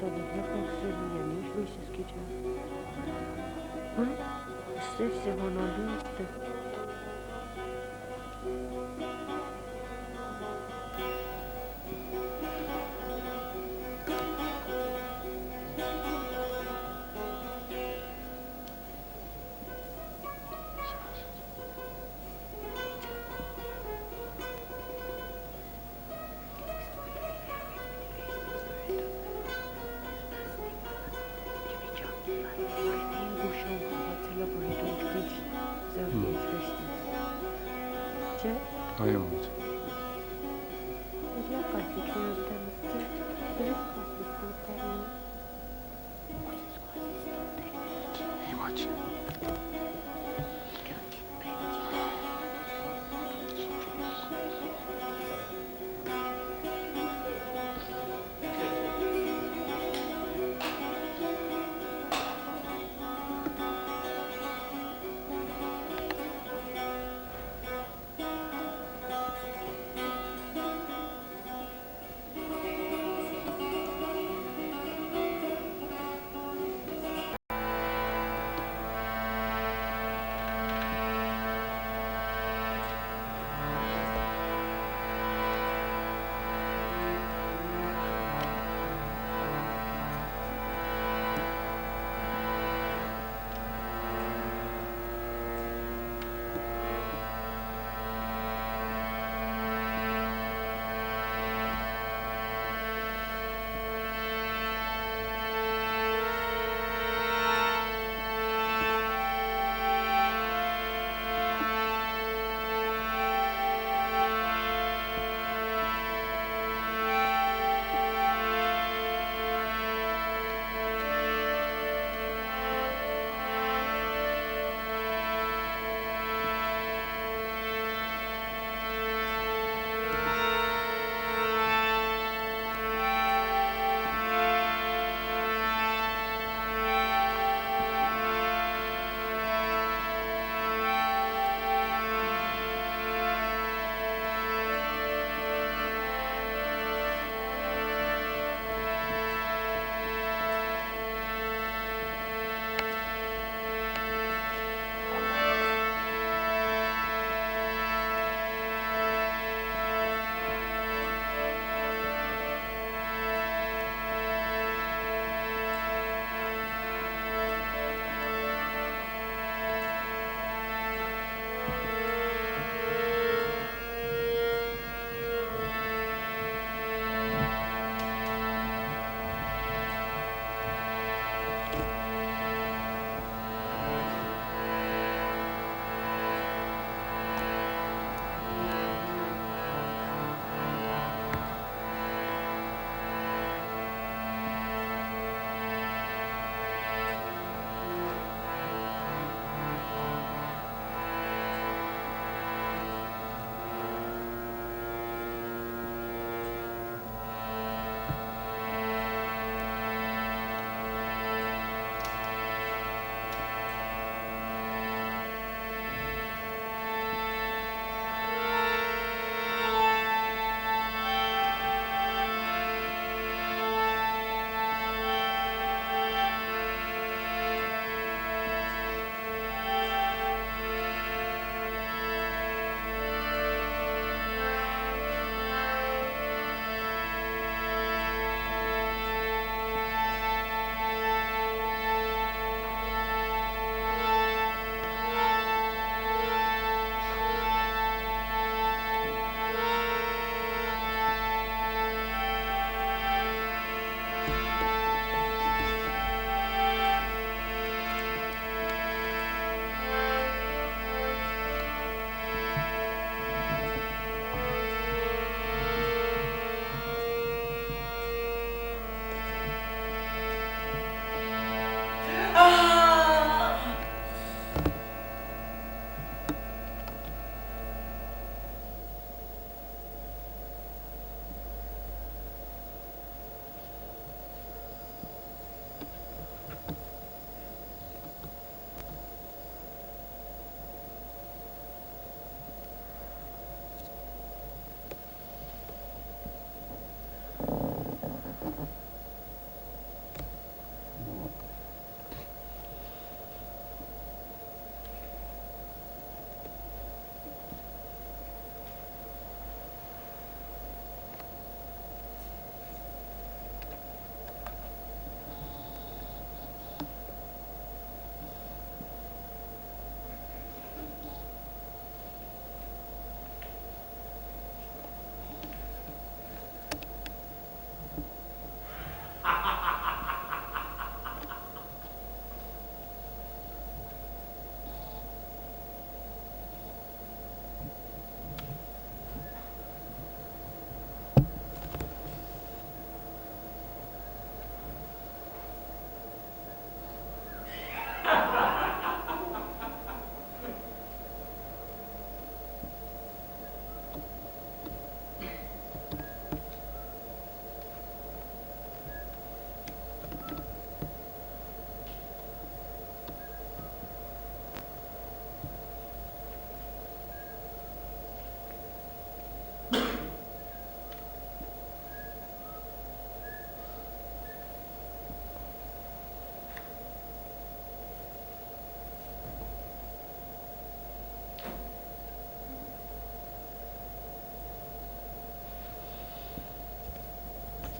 devient personne, il y a ni jouer, c'est ce que tu as. Oui, c'est mon ambiance. I am it. İyi maç.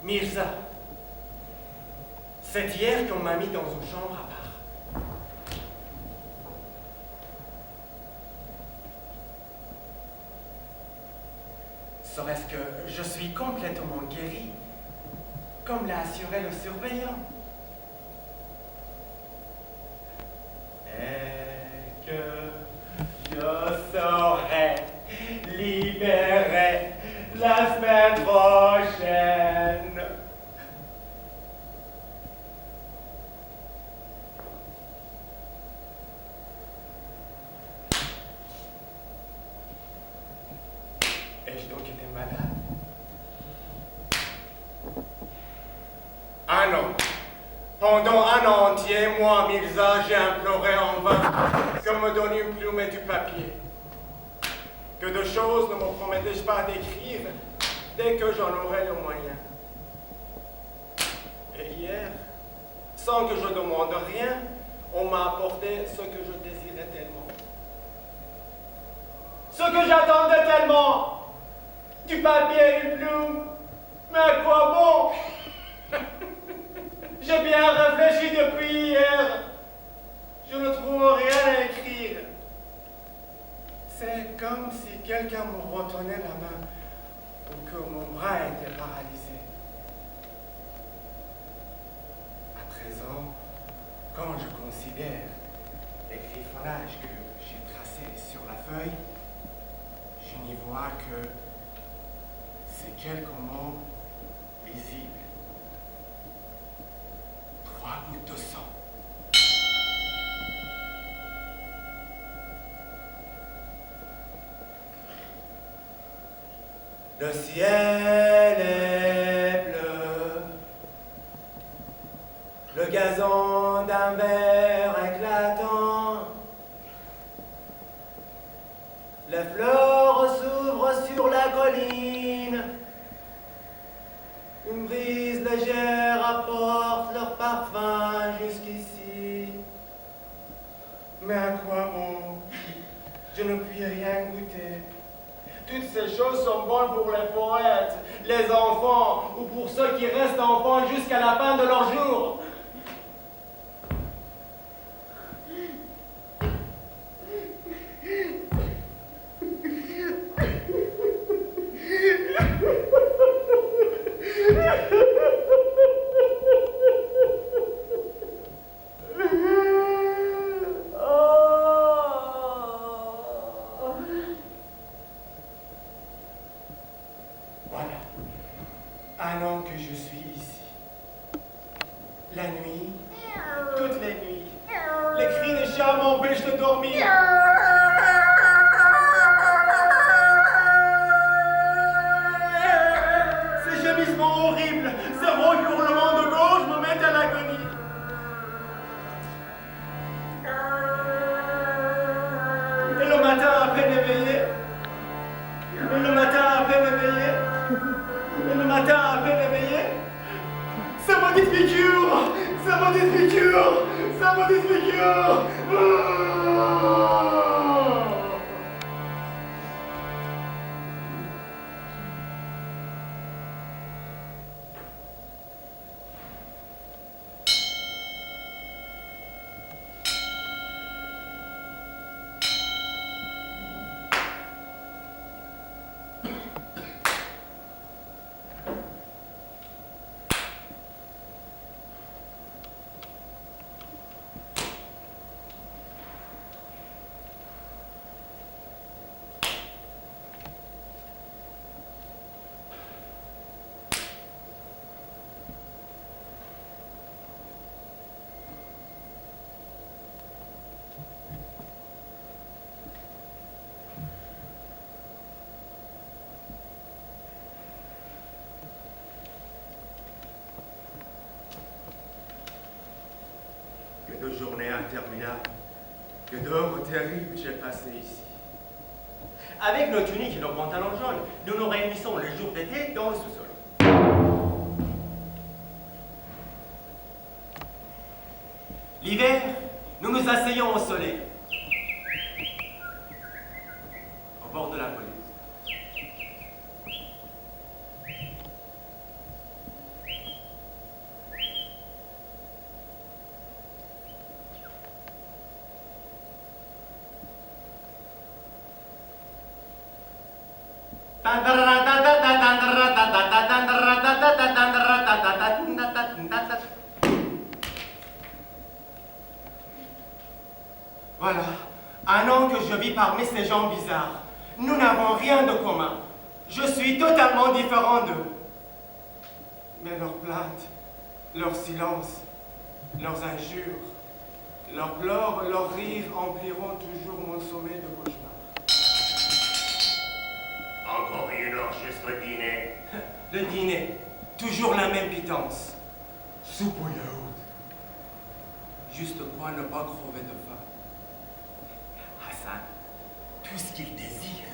Mirza, c'est hier qu'on m'a mis dans une chambre à part. Serait-ce que je suis complètement guéri, comme l'a assuré le surveillant? Et que je serai libéré la semaine prochaine. Ai-je donc été malade? Un an. Pendant un an entier, moi, Mirza, j'ai imploré en vain qu'on me donne une plume et du papier. Que de choses ne me promettais-je pas d'écrire dès que j'en aurais le moyen. Et hier, sans que je demande rien, on m'a apporté ce que je désirais tellement. Ce que j'attendais tellement! Du papier et une plume! Mais à quoi bon? J'ai bien réfléchi depuis hier. Je ne trouve rien à écrire. C'est comme si quelqu'un me retenait la main ou que mon bras était paralysé. À présent, quand je considère les griffonnages que j'ai tracés sur la feuille, je n'y vois que ces quelques mots lisibles. 3 gouttes de sang. Le ciel est bleu, le gazon d'un vert éclatant, les fleurs s'ouvrent sur la colline, une brise légère apporte leur parfum jusqu'ici. Mais à quoi bon? Je ne puis rien goûter. Toutes ces choses sont bonnes pour les poètes, les enfants, ou pour ceux qui restent enfants jusqu'à la fin de leur jour. Un an que je suis ici. La nuit, toutes les nuits, les cris des chats m'empêchent de dormir. Ces gémissements horribles, ces hurlements de gauche me mettent à l'agonie. Et le matin à peine éveillé, et le matin à peine éveillé, et le matin à peine éveillé, ça me disfigure, ça me disfigure, ça me disfigure. Que de journées interminables, que d'heures terribles j'ai passé ici. Avec nos tuniques et nos pantalons jaunes, nous nous réunissons les jours d'été dans le sous-sol. L'hiver, nous nous asseyons au soleil, au bord de la pelouse. Voilà, un an que je vis parmi ces gens bizarres. Nous n'avons rien de commun. Je suis totalement différent d'eux. Mais leurs plaintes, leur silence, leurs injures, leurs pleurs, leurs rires empliront toujours mon sommeil de cauchemar. Encore une heure jusqu'au dîner. Le dîner, toujours la même pitance. Soupe au yaourt. Juste quoi ne pas crever de faim. Hassan, tout ce qu'il désire,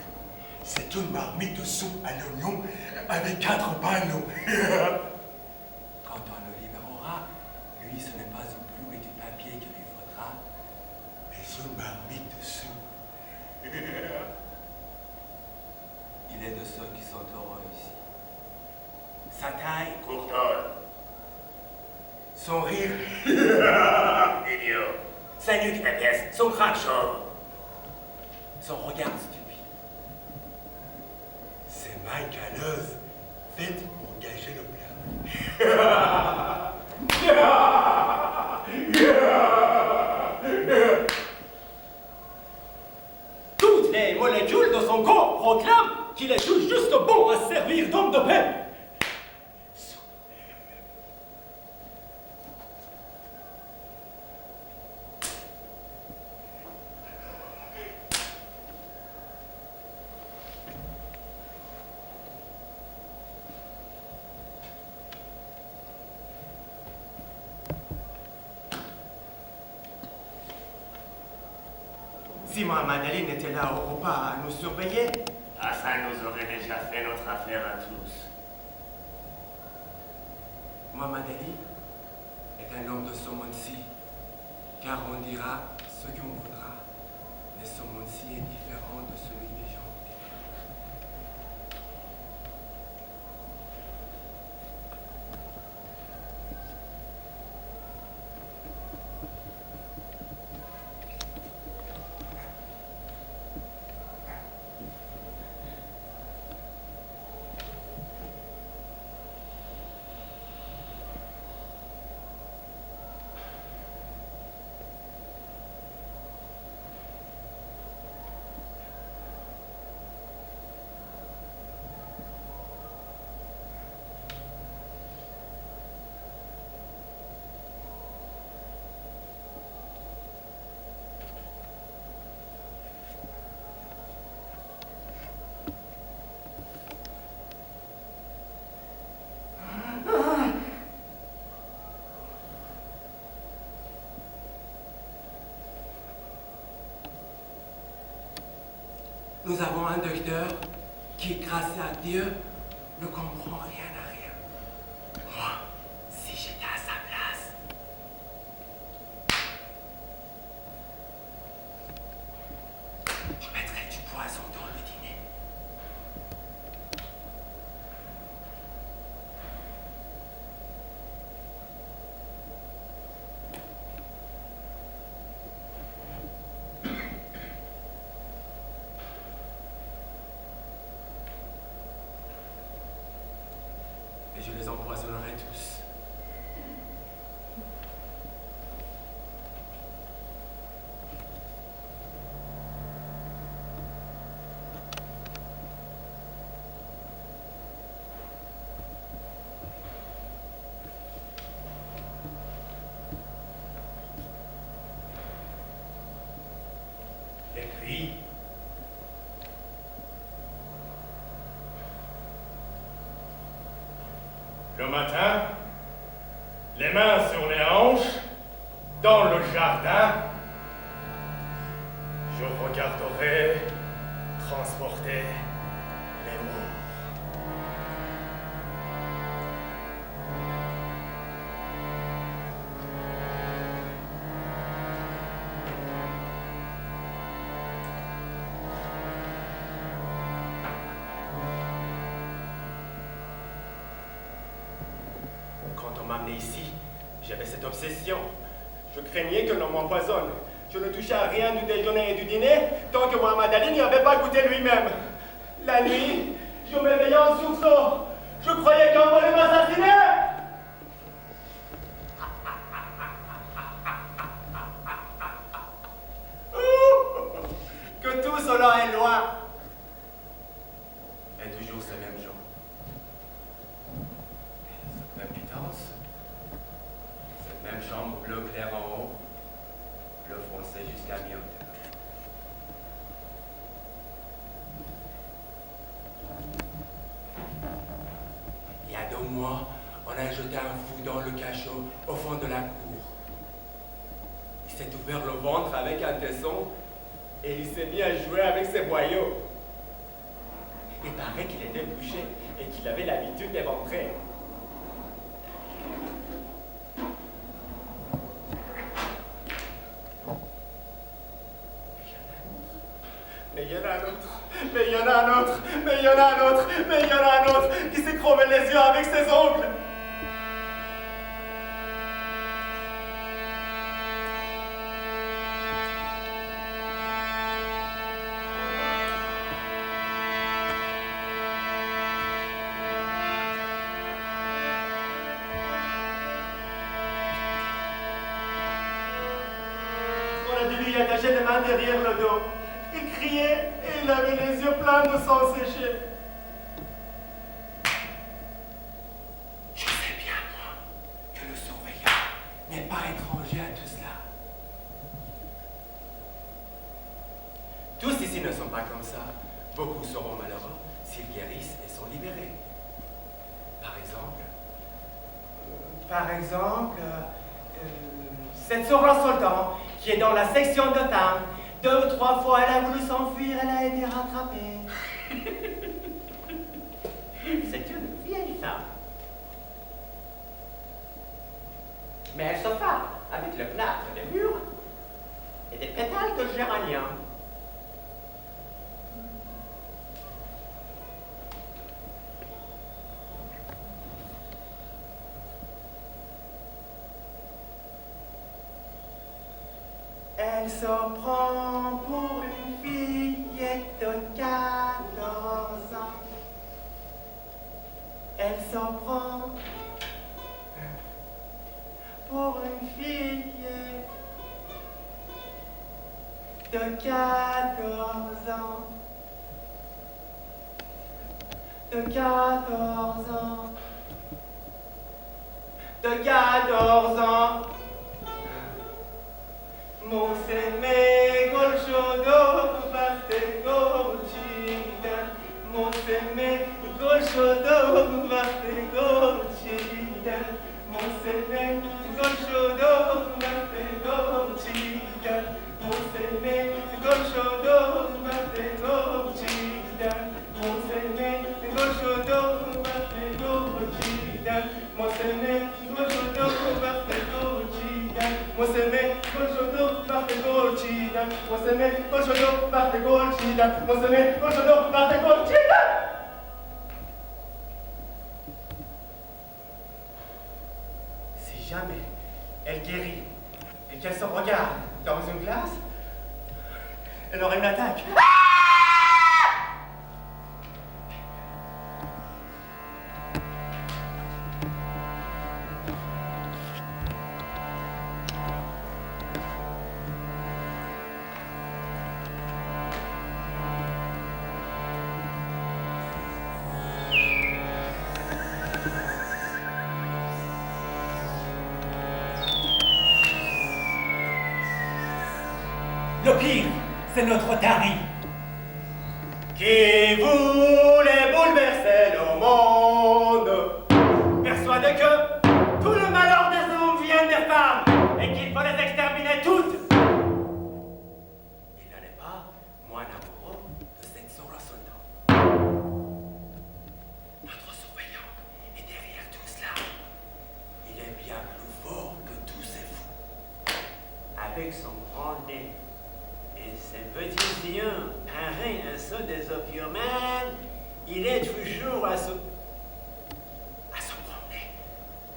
C'est une marmite de soupe à l'oignon avec 4 panneaux. Quand on le libérera, lui, ce n'est pas une pluie du papier qu'il lui faudra. Mais une marmite de soupe. Il est de ceux qui sont heureux ici. sa taille courtonne. Son rire, Idiot. Sa nuque épaisse, son crâne chauve. Son regard stupide. Ses mains calleuses, faites pour gager le plat. toutes les molécules de son corps proclament qu'il est tout juste bon à servir d'homme de paix. Si Mohamed Ali n'était là au repas à nous surveiller, Hassan nous aurait déjà fait notre affaire à tous. Mohamed Ali est un homme de ce monde-ci, car on dira ce qu'on voudra, mais ce monde-ci est différent de celui des gens. Nous avons un docteur qui, grâce à Dieu, ne comprend rien à rien. Moi, si j'étais à sa place, je mettrais du poison dans le dîner. Et je les empoisonnerai tous. Et puis, Le matin, les mains sur les hanches, dans le jardin, je regarderai transporter les morts. Quand on m'a amené ici, j'avais cette obsession. Je craignais que l'on m'empoisonne. Je ne touchais à rien du déjeuner et du dîner tant que Mohamed Ali n'y avait pas goûté lui-même. La nuit, Je m'éveillais en sursaut. Je croyais qu'on voulait m'assassiner. Que tout cela est loin. Et toujours ces mêmes gens. Cette même pitance. Cette même chambre bleu clair en haut. Bleu foncé jusqu'à mi-hauteur. Il y a 2 mois, on a jeté un fou dans le cachot au fond de la cour. Il s'est ouvert le ventre avec un tesson et il s'est mis à jouer avec ses boyaux. Il paraît qu'il était bouché et qu'il avait l'habitude d'éventrer. Mais il y en a un autre, mais il y en a un autre, mais il y en a un autre, mais il y en a un autre qui s'est crevé les yeux avec ses ongles. On a dû lui attacher les mains derrière le dos. Il criait et il avait les yeux pleins de sang séché. Je sais bien, moi, que le surveillant n'est pas étranger à tout cela. Tous ici ne sont pas comme ça. Beaucoup seront malheureux s'ils guérissent et sont libérés. Par exemple, cette Sora Sultan, qui est dans la section de Tam, 2 ou 3 fois elle a voulu s'enfuir, elle a été rattrapée. C'est une vieille femme. Mais elle se farde avec le plâtre des murs et des pétales de géranium. Elle se prend pour une fillette de 14 ans. Elle se prend pour une fillette de 14 ans. De 14 ans. De 14 ans. Moseme golshodo vaste golchida. Moseme golshodo vaste golchida. Moseme golshodo vaste golchida. Moseme golshodo vaste golchida. Moseme golshodo vaste golchida. Moseme golshodo vaste golchida. Moseme golshodo vaste golchida. Moseme golshodo vaste golchida. Moseme golshodo vaste golchida. Si jamais elle guérit et qu'elle se regarde dans une glace, elle aurait une attaque. Le pire, c'est notre Dari. Qui voulait bouleverser le monde, persuadé que tout le malheur des hommes vient des femmes et qu'il faut les exterminer toutes. Il n'en est pas moins amoureux de cette Sora Sultan. Notre surveillant est derrière tout cela. Il est bien plus fort que tous ces fous. Avec son grand nez et ses petits yeux pareils à ceux des opiumènes, il est toujours à se promener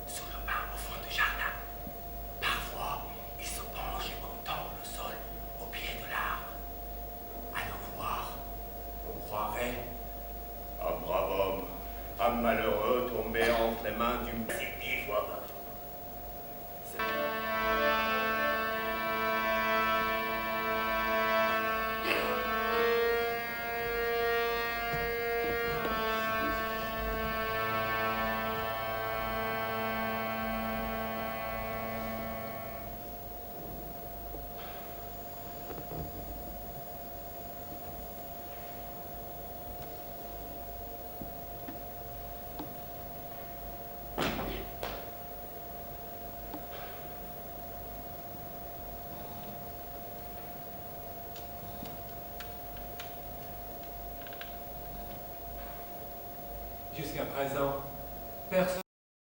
sur le banc au fond du jardin. Parfois, il se penche et contemple le sol au pied de l'arbre. À le voir, on croirait un brave homme malheureux tombé entre les mains d'une... C'est 10 fois par jour. Jusqu'à présent, personne